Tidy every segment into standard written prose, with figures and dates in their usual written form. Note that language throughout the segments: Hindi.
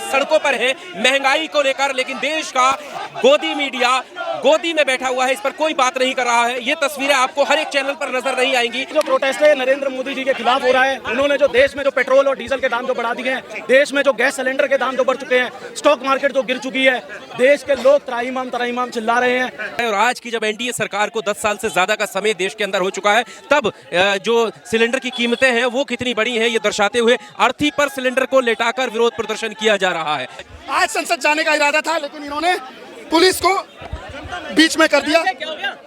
सड़कों पर है महंगाई को लेकर, लेकिन देश का गोदी मीडिया गोदी में बैठा हुआ है, इस पर कोई बात नहीं कर रहा है। ये तस्वीरें आपको हर एक चैनल पर नजर नहीं आएंगी। जो प्रोटेस्ट है नरेंद्र मोदी जी के खिलाफ हो रहा है, उन्होंने जो देश में जो पेट्रोल और डीजल के दाम जो बढ़ा दिए हैं, देश में जो गैस सिलेंडर के दाम जो बढ़ चुके हैं, स्टॉक मार्केट जो गिर चुकी है, देश के लोग त्राहिमाम चिल्ला रहे हैं। और आज की जब एनडीए सरकार को 10 साल से ज्यादा का समय देश के अंदर हो चुका है, तब जो सिलेंडर की कीमतें हैं वो कितनी बड़ी हैं, ये दर्शाते हुए अर्थी पर सिलेंडर को लेटाकर विरोध प्रदर्शन किया जा रहा है। आज संसद जाने का इरादा था, लेकिन इन्होंने पुलिस को बीच में कर दिया,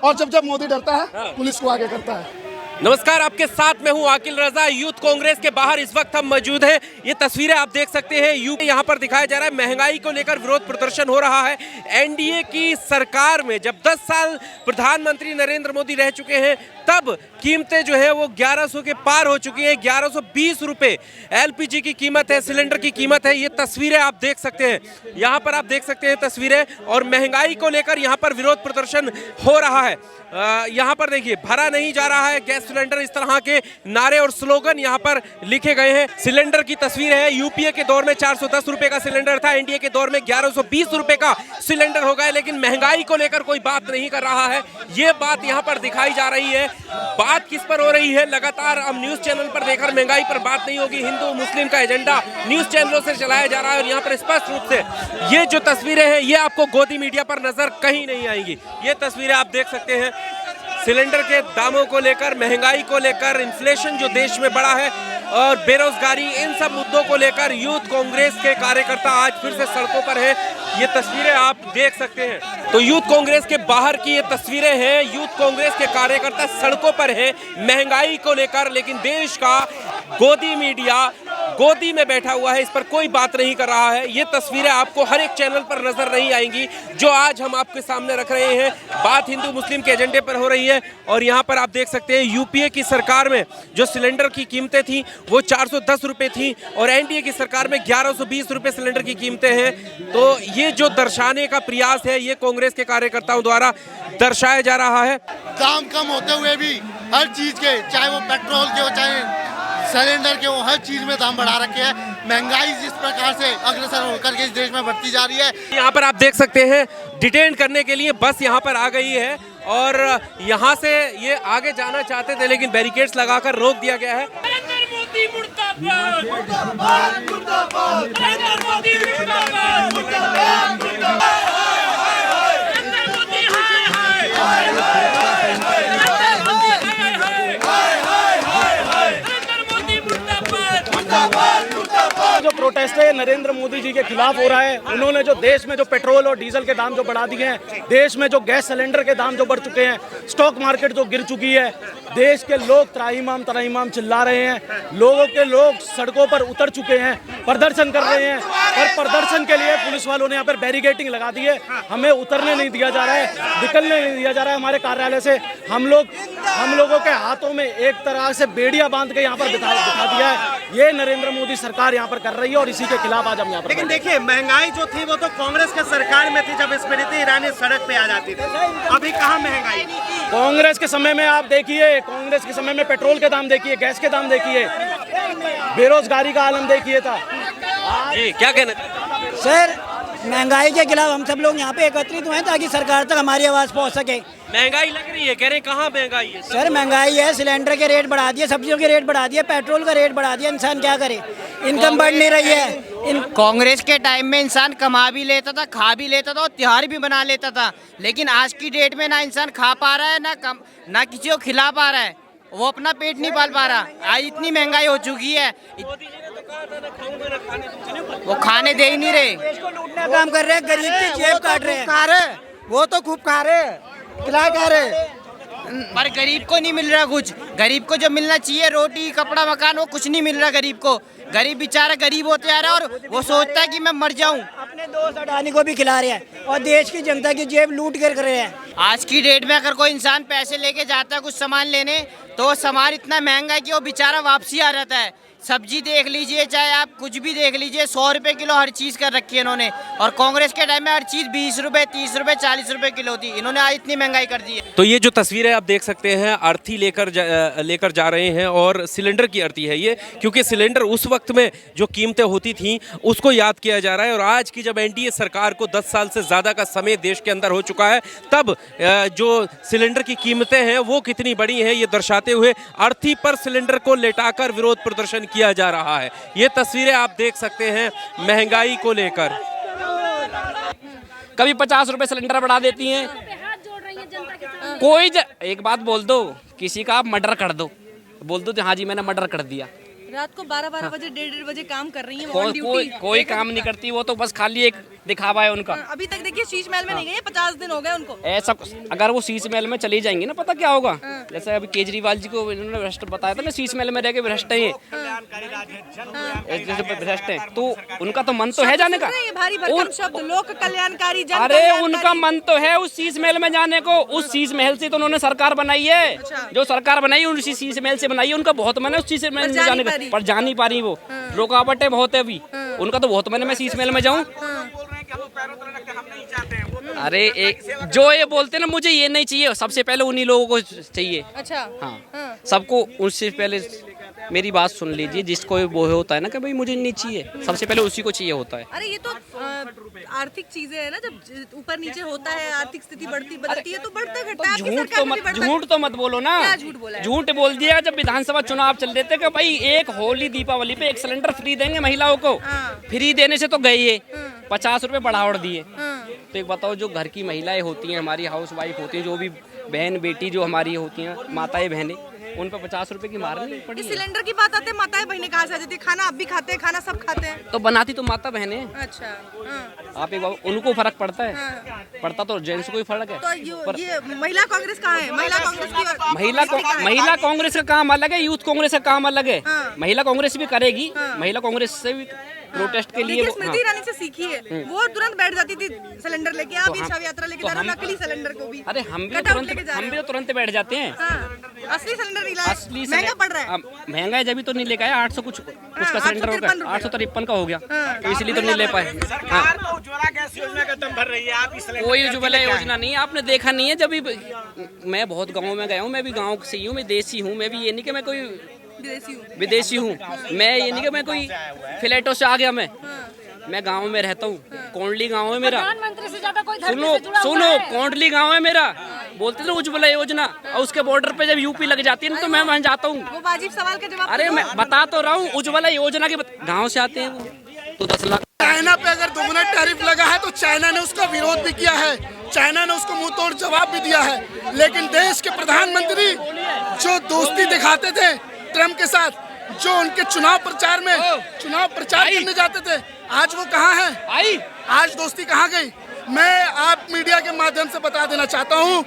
और जब मोदी डरता है पुलिस को आगे करता है। नमस्कार, आपके साथ मैं हूं आकिल रजा। यूथ कांग्रेस के बाहर इस वक्त हम मौजूद हैं। ये तस्वीरें आप देख सकते हैं, यहाँ पर दिखाया जा रहा है महंगाई को लेकर विरोध प्रदर्शन हो रहा है। एनडीए की सरकार में जब 10 साल प्रधानमंत्री नरेंद्र मोदी रह चुके हैं, तब कीमतें जो है वो 1100 के पार हो चुकी हैं। 1120 रुपए एलपीजी की कीमत है, सिलेंडर की कीमत है। ये तस्वीरें आप देख सकते हैं, यहाँ पर आप देख सकते हैं तस्वीरें, और महंगाई को लेकर यहाँ पर विरोध प्रदर्शन हो रहा है। यहाँ पर देखिए, भरा नहीं जा रहा है गैस सिलेंडर, इस तरह के नारे और स्लोगन यहाँ पर लिखे गए हैं। सिलेंडर की तस्वीर है, यूपीए के दौर में 410 रुपए का सिलेंडर था, एनडीए के दौर में 1120 रुपए का सिलेंडर हो गया, लेकिन महंगाई को लेकर कोई बात नहीं कर रहा है। ये बात यहाँ पर दिखाई जा रही है। बात किस पर हो रही है? लगातार हम न्यूज चैनल पर देखकर महंगाई पर बात नहीं होगी, हिंदू मुस्लिम का एजेंडा न्यूज चैनलों से चलाया जा रहा है, और यहाँ पर स्पष्ट रूप से ये जो तस्वीरें हैं ये आपको गोदी मीडिया पर नजर कहीं नहीं आएंगी। ये तस्वीरें आप देख सकते हैं सिलेंडर के दामों को लेकर, महंगाई को लेकर, इन्फ्लेशन जो देश में बढ़ा है और बेरोजगारी, इन सब मुद्दों को लेकर यूथ कांग्रेस के कार्यकर्ता आज फिर से सड़कों पर हैं। ये तस्वीरें आप देख सकते हैं। तो यूथ कांग्रेस के बाहर की ये तस्वीरें हैं, यूथ कांग्रेस के कार्यकर्ता सड़कों पर हैं महंगाई को लेकर, लेकिन देश का गोदी मीडिया गोदी में बैठा हुआ है, इस पर कोई बात नहीं कर रहा है। ये तस्वीरें आपको हर एक चैनल पर नजर नहीं आएंगी जो आज हम आपके सामने रख रहे हैं। बात हिंदू मुस्लिम के एजेंडे पर हो रही है, और यहाँ पर आप देख सकते हैं यूपीए की सरकार में जो सिलेंडर की कीमतें थी वो 410 रुपए थी, और एनडीए की सरकार में 1120 रुपए सिलेंडर की कीमतें हैं। तो ये जो दर्शाने का प्रयास है, ये कांग्रेस के कार्यकर्ताओं द्वारा दर्शाया जा रहा है। दाम कम होते हुए भी हर चीज के, चाहे वो पेट्रोल के हो चाहे सिलेंडर के, वो हर चीज में दाम बढ़ा रखे हैं। महंगाई जिस प्रकार से अग्रसर होकर के इस देश में बढ़ती जा रही है, यहाँ पर आप देख सकते हैं डिटेन करने के लिए बस यहाँ पर आ गई है, और यहाँ से ये आगे जाना चाहते थे, लेकिन बैरिकेड्स लगाकर रोक दिया गया है। नरेंद्र मोदी मुर्दाबाद, मुर्दाबाद, मुर्दाबाद, नरेंद्र मोदी मुर्दाबाद, मुर्दाबाद, मुर्दाबाद, नरेंद्र मोदी हाय हाय, हाय हाय हाय, नरेंद्र मोदी मुर्दाबाद, मुर्दाबाद, मुर्दाबाद। जो प्रोटेस्ट है नरेंद्र मोदी जी के खिलाफ हो रहा है, उन्होंने जो देश में जो पेट्रोल और डीजल के दाम जो बढ़ा दिए हैं, देश में जो गैस सिलेंडर के दाम जो बढ़ चुके हैं, स्टॉक मार्केट जो गिर चुकी है, देश के लोग त्राहिमाम चिल्ला रहे हैं। लोगों के लोग सड़कों पर उतर चुके हैं, प्रदर्शन कर रहे हैं, और प्रदर्शन के लिए पुलिस वालों ने यहाँ पर बैरिकेडिंग लगा दी है। हमें उतरने नहीं दिया जा रहा है, निकलने नहीं दिया जा रहा है हमारे कार्यालय से। हम लोगों के हाथों में एक तरह से बेड़ियां बांध के यहाँ पर बिठा दिया है। ये नरेंद्र मोदी सरकार यहाँ पर कर रही है, और इसी के खिलाफ आज हम यहाँ पर। लेकिन देखिए, महंगाई जो थी वो तो कांग्रेस के सरकार में थी, जब स्मृति ईरानी सड़क पे आ जाती थी। अभी कहाँ महंगाई? कांग्रेस के समय में आप देखिए, कांग्रेस के समय में पेट्रोल के दाम देखिए, गैस के दाम देखिए, बेरोजगारी का आलम देखिए था। जी क्या कहना? सर, महंगाई के खिलाफ हम सब लोग यहाँ पे एकत्रित हुए हैं ताकि सरकार तक हमारी आवाज़ पहुँच सके। महंगाई लग रही है, कह रहे कहाँ महंगाई है? सर, महंगाई है, सिलेंडर के रेट बढ़ा दिए, सब्जियों के रेट बढ़ा दिए, पेट्रोल का रेट बढ़ा दिया। इंसान क्या करे, इनकम बढ़ नहीं रही है। कांग्रेस के टाइम में इंसान कमा भी लेता था, खा भी लेता था, और त्योहार भी बना लेता था, लेकिन आज की डेट में ना इंसान खा पा रहा है, ना किसी को खिला पा रहा है, वो अपना पेट नहीं पाल पा रहा। आज इतनी महंगाई हो चुकी है, वो खाने दे ही नहीं रहे, इसको लूटने का काम कर रहे हैं, गरीब की जेब काट रहे हैं। वो तो खूब खा रहे, खिला खा रहे, पर गरीब को नहीं मिल रहा कुछ। गरीब को जो मिलना चाहिए, रोटी कपड़ा मकान, वो कुछ नहीं मिल रहा गरीब को। गरीब बेचारा गरीब होते आ रहा है, और वो सोचता है कि मैं मर जाऊं। अपने दोस्त अडानी को भी खिला रहे हैं, और देश की जनता की जेब लूट कर रहे हैं। आज की डेट में अगर कोई इंसान पैसे लेके जाता है कुछ सामान लेने, तो वो सामान इतना महंगा है कि वो बेचारा वापसी आ जाता है। सब्जी देख लीजिए, चाहे आप कुछ भी देख लीजिए, 100 रुपए किलो हर चीज कर रखी है इन्होंने। और कांग्रेस के टाइम में हर चीज 20 रुपए, 30 रुपए, 40 रुपए किलो थी। इन्होंने आज इतनी महंगाई कर दी है। तो ये जो तस्वीरें आप देख सकते हैं, अर्थी लेकर जा रहे हैं और सिलेंडर की अर्थी है ये, क्योंकि सिलेंडर उस वक्त में जो कीमतें होती थी उसको याद किया जा रहा है। और आज की जब एनडीए सरकार को 10 साल से ज़्यादा का समय देश के अंदर हो चुका है, तब जो सिलेंडर की कीमतें हैं वो कितनी बड़ी हैं ये दर्शाते हुए अर्थी पर सिलेंडर को लेटाकर विरोध प्रदर्शन किया जा रहा है। ये तस्वीरें आप देख सकते हैं महंगाई को लेकर। कभी 50 रुपए सिलेंडर बढ़ा देती हैं। एक बात बोल दो, किसी का आप मर्डर कर दो, बोल दो हाँ जी मैंने मर्डर कर दिया। रात को 12-12 बजे 1:30 बजे काम कर रही है कोई काम नहीं करती, वो तो बस खाली एक दिखावा है उनका। अभी तक देखिए शीश महल में नहीं गई है, 50 दिन हो गए उनको। ऐसा अगर वो शीश महल में चली जाएंगी ना, पता क्या होगा? जैसे अभी केजरीवाल जी को इन्होंने भ्रष्ट बताया था ना, शीश महल में रह के भ्रष्ट है ये, भ्रष्ट है। तो उनका तो मन तो है जाने का, भारी भरकम शब्द, लोक कल्याणकारी, अरे उनका मन तो है उस शीश महल में जाने को। उस शीश महल से तो उन्होंने सरकार बनाई है, जो सरकार बनाई उसी शीश महल से बनाई है। उनका बहुत मन है उस शीश महल में जाने का, पर जा नहीं पा रही वो, रुकावटें बहुत है अभी। उनका तो बहुत मन है मैं शीश महल में जाऊं। अरे एक जो ये बोलते ना, मुझे ये नहीं चाहिए, सबसे पहले उन्हीं लोगों को चाहिए। अच्छा हाँ, सबको उससे पहले मेरी बात सुन लीजिए, जिसको वो होता है ना कि भाई मुझे नहीं चाहिए, सबसे पहले उसी को चाहिए होता है। अरे ये तो आर्थिक चीजें है ना, जब ऊपर नीचे होता है, आर्थिक स्थिति बढ़ती बदलती है तो बढ़ता घटता है। झूठ तो मत बोलो ना, झूठ बोल दिया जब विधानसभा चुनाव चल रहे थे कि भाई एक होली दीपावली पे एक सिलेंडर फ्री देंगे महिलाओं को। फ्री देने से तो गए ये 50 रुपए बढ़ावड़ दिए। तो एक बताओ, जो घर की महिलाएं होती हैं, हमारी हाउस वाइफ होती हैं, जो भी बहन बेटी जो हमारी होती हैं, माताएं बहनें, उन पर 50 रुपए की मारनी पड़ी। सिलेंडर की बात आते, माताएं बहनें कहाँ से आ जाती है? खाना आप भी खाते हैं, खाना सब खाते हैं, तो बनाती तो माता बहनें। अच्छा आप एक बार उनको फर्क पड़ता है? पड़ता तो जेंट्स को ही फर्क है। तो ये महिला कांग्रेस कहाँ है? महिला कांग्रेस की महिला कांग्रेस का काम अलग है, यूथ कांग्रेस का काम अलग है। महिला कांग्रेस भी करेगी, महिला कांग्रेस से भी प्रोटेस्ट के लिए। स्मृति ईरानी से सीखी है, वो तुरंत बैठ जाती थी सिलेंडर लेके। आप ये शव यात्रा लेके जा रहे हो, नकली सिलेंडर को भी। अरे हम भी तुरंत बैठ जाते हैं। असली सिलेंडर नहीं लाए, महंगा पड़ रहा है। महंगा है जब भी तो नहीं लेके आया, 800 कुछ का सिलेंडर हो गया, 853 का हो गया, तो इसलिए तो नहीं ले पाए। कोई उज्ज्वला योजना नहीं, आपने देखा नहीं है। जब भी मैं बहुत गाँव में गया हूँ, मैं भी गाँव से ही हूँ, मैं देसी हूँ। मैं भी ये नहीं कि मैं कोई विदेशी हूँ, मैं ये नहीं कि मैं कोई फ्लैटों से आ गया। मैं गांव में रहता हूँ, कोंडली गांव है मेरा। से ज्यादा कोई सुनो कोंडली गांव है मेरा। बोलते थे उज्ज्वला योजना, और उसके बॉर्डर पे जब यूपी लग जाती है तो मैं वहाँ जाता हूँ। वो वाजिब सवाल का जवाब। अरे मैं बता तो रहा हूँ, उज्ज्वला योजना के गाँव से आते हैं वो, तो 10 लाख। चाइना पे अगर दोगुना टैरिफ लगा है तो चाइना ने उसका विरोध भी किया है, चाइना ने उसको मुंह तोड़ जवाब भी दिया है। लेकिन देश के प्रधानमंत्री जो दोस्ती दिखाते थे ट्रम्प के साथ, जो उनके चुनाव प्रचार करने जाते थे, आज वो कहाँ हैं? आज दोस्ती कहाँ गई? मैं आप मीडिया के माध्यम से बता देना चाहता हूँ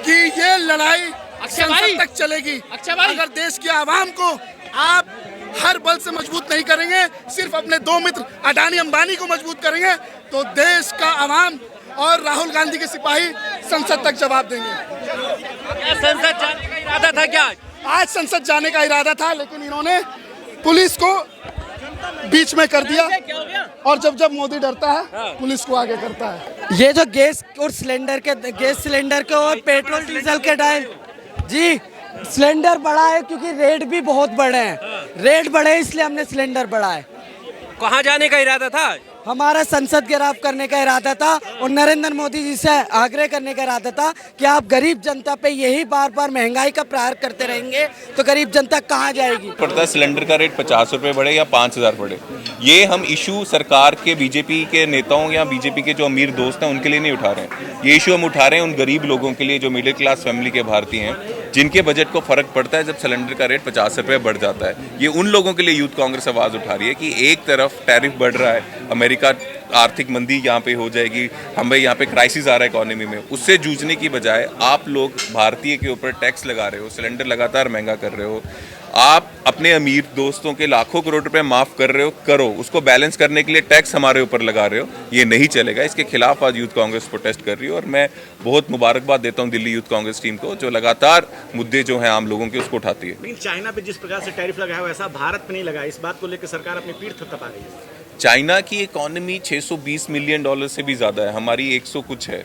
कि ये लड़ाई संसद तक चलेगी। अगर देश की आवाम को आप हर बल से मजबूत नहीं करेंगे, सिर्फ अपने दो मित्र अडानी अंबानी को मजबूत करेंगे, तो देश का आवाम और राहुल गांधी के सिपाही संसद तक जवाब देंगे। क्या संसद जाने का इरादा था क्या? आज संसद जाने का इरादा था, लेकिन इन्होंने पुलिस को बीच में कर दिया। और जब मोदी डरता है, पुलिस को आगे करता है। ये जो गैस सिलेंडर के और पेट्रोल डीजल के टाइम जी सिलेंडर बढ़ा है, क्योंकि रेट भी बहुत बढ़े हैं। रेट बढ़े इसलिए हमने सिलेंडर बढ़ा है। कहाँ जाने का इरादा था? हमारा संसद घेराव करने का इरादा था और नरेंद्र मोदी जी से आग्रह करने का इरादा था कि आप गरीब जनता पे यही बार बार महंगाई का प्रहार करते रहेंगे तो गरीब जनता कहाँ जाएगी? पड़ता है सिलेंडर का रेट 50 रुपये बढ़े या 5000 बढ़े, ये हम इशू सरकार के बीजेपी के नेताओं या बीजेपी के जो अमीर दोस्त हैं उनके लिए नहीं उठा रहे हैं। ये इशू हम उठा रहे हैं उन गरीब लोगों के लिए जो मिडिल क्लास फैमिली के भारतीय हैं, जिनके बजट को फर्क पड़ता है जब सिलेंडर का रेट 50 रुपये बढ़ जाता है। ये उन लोगों के लिए यूथ कांग्रेस आवाज़ उठा रही है कि एक तरफ टैरिफ बढ़ रहा है, अमेरिका आर्थिक मंदी यहाँ पे हो जाएगी, हमें यहाँ पे क्राइसिस आ रहा है इकोनॉमी में, उससे जूझने की बजाय आप लोग भारतीय के ऊपर टैक्स लगा रहे हो, सिलेंडर लगातार महंगा कर रहे हो। आप अपने अमीर दोस्तों के लाखों करोड़ रुपए माफ कर रहे हो, करो। उसको बैलेंस करने के लिए टैक्स हमारे ऊपर लगा रहे हो, ये नहीं चलेगा। इसके खिलाफ आज यूथ कांग्रेस प्रोटेस्ट कर रही है और मैं बहुत मुबारकबाद देता हूं दिल्ली यूथ कांग्रेस टीम को, जो लगातार मुद्दे जो हैं आम लोगों के उसको उठाती है। लेकिन चाइना पे जिस प्रकार से टैरिफ लगा है वैसा भारत पे नहीं लगा, इस बात को लेकर सरकार अपनी पीठ थपथपा रही है। चाइना की इकोनॉमी 620 मिलियन डॉलर से भी ज़्यादा है, हमारी 100 कुछ है।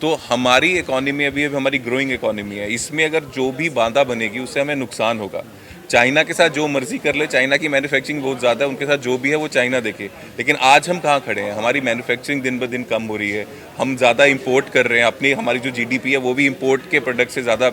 तो हमारी इकोनॉमी अभी हमारी ग्रोइंग इकोनॉमी है, इसमें अगर जो भी बाधा बनेगी उससे हमें नुकसान होगा। चाइना के साथ जो मर्जी कर ले, चाइना की मैन्युफैक्चरिंग बहुत ज़्यादा है, उनके साथ जो भी है वो चाइना देखे। लेकिन आज हम कहाँ खड़े हैं, हमारी मैन्युफैक्चरिंग दिन ब दिन कम हो रही है, हम ज़्यादा इंपोर्ट कर रहे हैं, अपनी हमारी जो जीडीपी है वो भी इंपोर्ट के प्रोडक्ट से ज़्यादा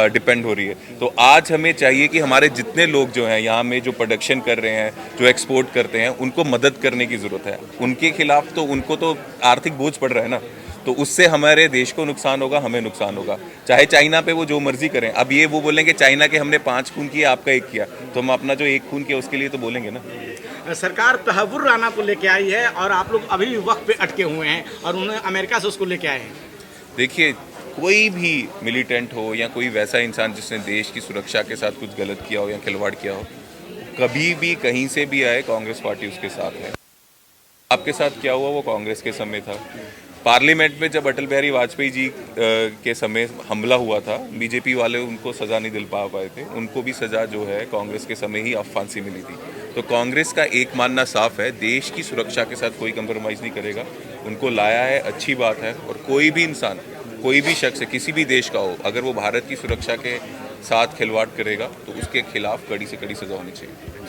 डिपेंड हो रही है। तो आज हमें चाहिए कि हमारे जितने लोग जो हैं यहाँ में जो प्रोडक्शन कर रहे हैं, जो एक्सपोर्ट करते हैं, उनको मदद करने की ज़रूरत है। उनके खिलाफ तो उनको तो आर्थिक बोझ पड़ रहा है ना, तो उससे हमारे देश को नुकसान होगा, हमें नुकसान होगा। चाहे चाइना पे वो जो मर्जी करें। अब ये वो बोलेंगे चाइना के हमने 5 खून किए, आपका 1 किया, तो हम अपना जो 1 खून किया उसके लिए तो बोलेंगे ना। सरकार तहव्वुर राना को लेके आई है और आप लोग अभी भी वक्त पे अटके हुए हैं और उन्हें अमेरिका से उसको लेके आए हैं। देखिए, कोई भी मिलिटेंट हो या कोई वैसा इंसान जिसने देश की सुरक्षा के साथ कुछ गलत किया हो या खिलवाड़ किया हो, कभी भी कहीं से भी आए, कांग्रेस पार्टी उसके साथ है। आपके साथ क्या हुआ वो कांग्रेस के समय था। पार्लियामेंट में जब अटल बिहारी वाजपेयी जी के समय हमला हुआ था, बीजेपी वाले उनको सज़ा नहीं दिल पाए थे, उनको भी सज़ा जो है कांग्रेस के समय ही अब फांसी मिली थी। तो कांग्रेस का एक मानना साफ है, देश की सुरक्षा के साथ कोई कंप्रोमाइज़ नहीं करेगा। उनको लाया है, अच्छी बात है। और कोई भी इंसान, कोई भी शख्स किसी भी देश का हो, अगर वो भारत की सुरक्षा के साथ खिलवाड़ करेगा तो उसके खिलाफ कड़ी से कड़ी सज़ा होनी चाहिए।